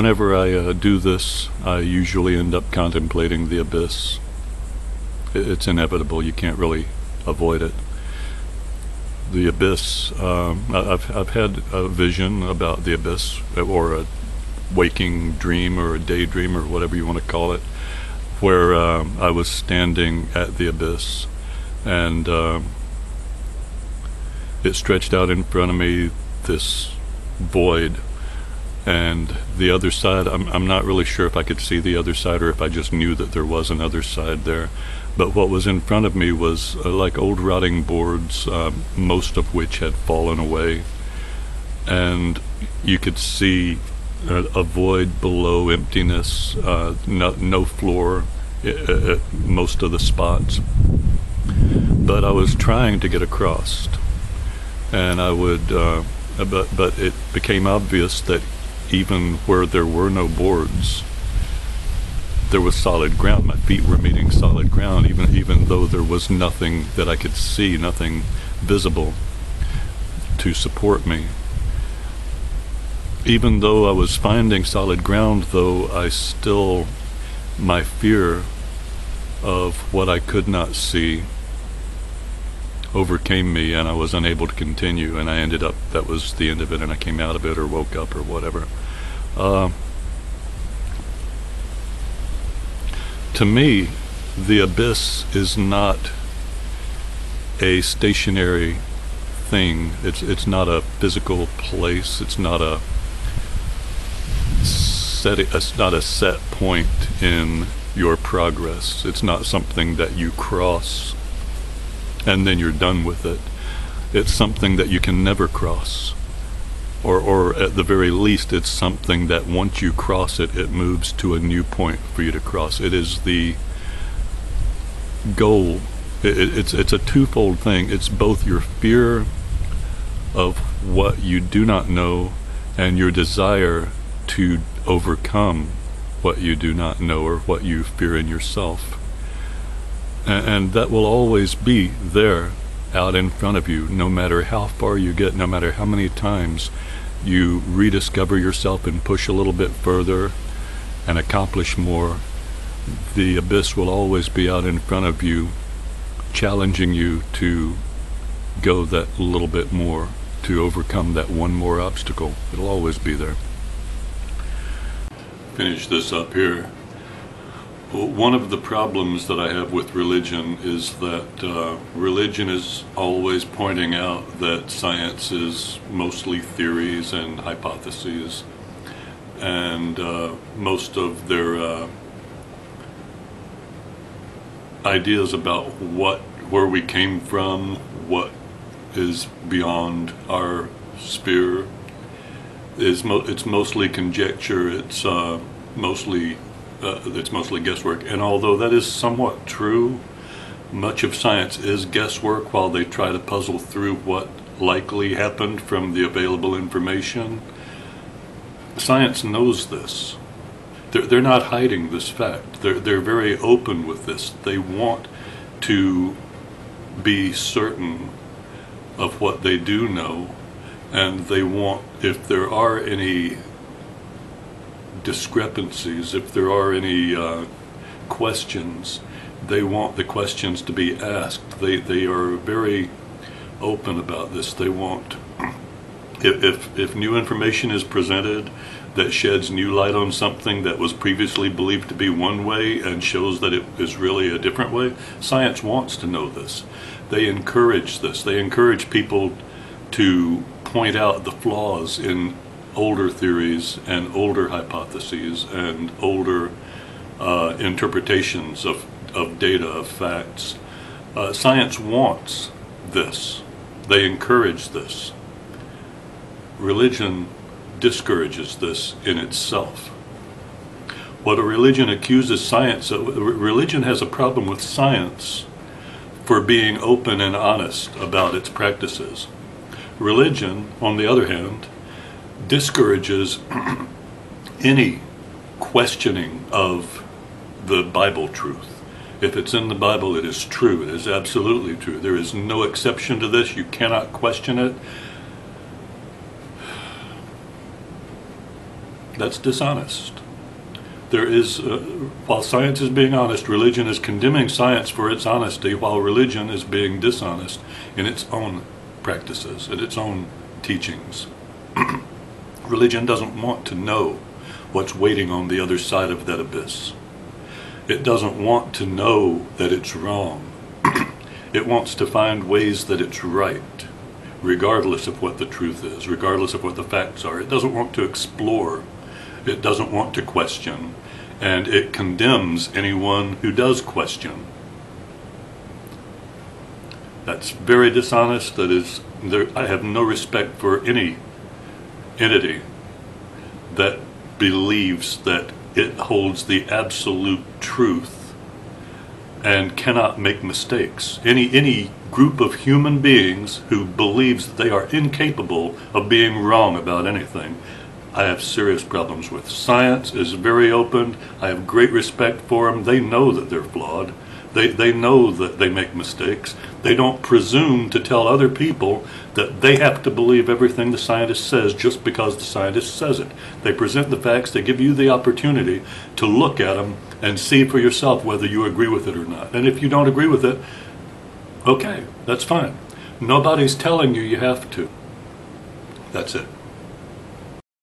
Whenever I do this, I usually end up contemplating the abyss. It's inevitable. You can't really avoid it. The abyss, I've had a vision about the abyss, or a waking dream or a daydream or whatever you want to call it, where I was standing at the abyss, and it stretched out in front of me, this void, and the other side, I'm not really sure if I could see the other side or if I just knew that there was another side there. But what was in front of me was like old rotting boards, most of which had fallen away, and you could see a void below, emptiness, no floor at most of the spots. But I was trying to get across, and I would, but it became obvious that even where there were no boards, there was solid ground. My feet were meeting solid ground, even though there was nothing that I could see, nothing visible to support me. Even though I was finding solid ground, though, my fear of what I could not see overcame me, and I was unable to continue, and I ended up, that was the end of it, and I came out of it or woke up or whatever. To me, the abyss is not a stationary thing. It's not a physical place. It's not a set point in your progress. It's not something that you cross and then you're done with it. It's something that you can never cross. Or at the very least, it's something that once you cross it, it moves to a new point for you to cross. It is the goal. It's a twofold thing. It's both your fear of what you do not know and your desire to overcome what you do not know or what you fear in yourself. And that will always be there out in front of you, no matter how far you get, no matter how many times you rediscover yourself and push a little bit further and accomplish more. The abyss will always be out in front of you, challenging you to go that little bit more, to overcome that one more obstacle. It'll always be there. Finish this up here. One of the problems that I have with religion is that religion is always pointing out that science is mostly theories and hypotheses, and most of their ideas about where we came from, what is beyond our sphere, it's mostly conjecture. It's mostly guesswork. And although that is somewhat true, much of science is guesswork while they try to puzzle through what likely happened from the available information. Science knows this. They're not hiding this fact. They're very open with this. They want to be certain of what they do know, and they want, if there are any discrepancies, if there are any questions, they want the questions to be asked. They are very open about this. They want, if new information is presented that sheds new light on something that was previously believed to be one way and shows that it is really a different way, science wants to know this. They encourage this. They encourage people to point out the flaws in older theories and older hypotheses and older interpretations of data, of facts. Science wants this. They encourage this. Religion discourages this in itself. What a religion accuses science of, religion has a problem with science for being open and honest about its practices. Religion, on the other hand, discourages any questioning of the Bible truth. If it's in the Bible, it is true. It is absolutely true. There is no exception to this. You cannot question it. That's dishonest. There is, while science is being honest, religion is condemning science for its honesty, while religion is being dishonest in its own practices, in its own teachings. Religion doesn't want to know what's waiting on the other side of that abyss. It doesn't want to know that it's wrong. It wants to find ways that it's right, regardless of what the truth is, regardless of what the facts are. It doesn't want to explore. It doesn't want to question. And it condemns anyone who does question. That's very dishonest. That is, I have no respect for any entity that believes that it holds the absolute truth and cannot make mistakes. Any group of human beings who believes that they are incapable of being wrong about anything, I have serious problems with. Science is very open. I have great respect for them. They know that they're flawed. They know that they make mistakes. They don't presume to tell other people that they have to believe everything the scientist says just because the scientist says it. They present the facts. They give you the opportunity to look at them and see for yourself whether you agree with it or not. And if you don't agree with it, okay, that's fine. Nobody's telling you you have to. That's it.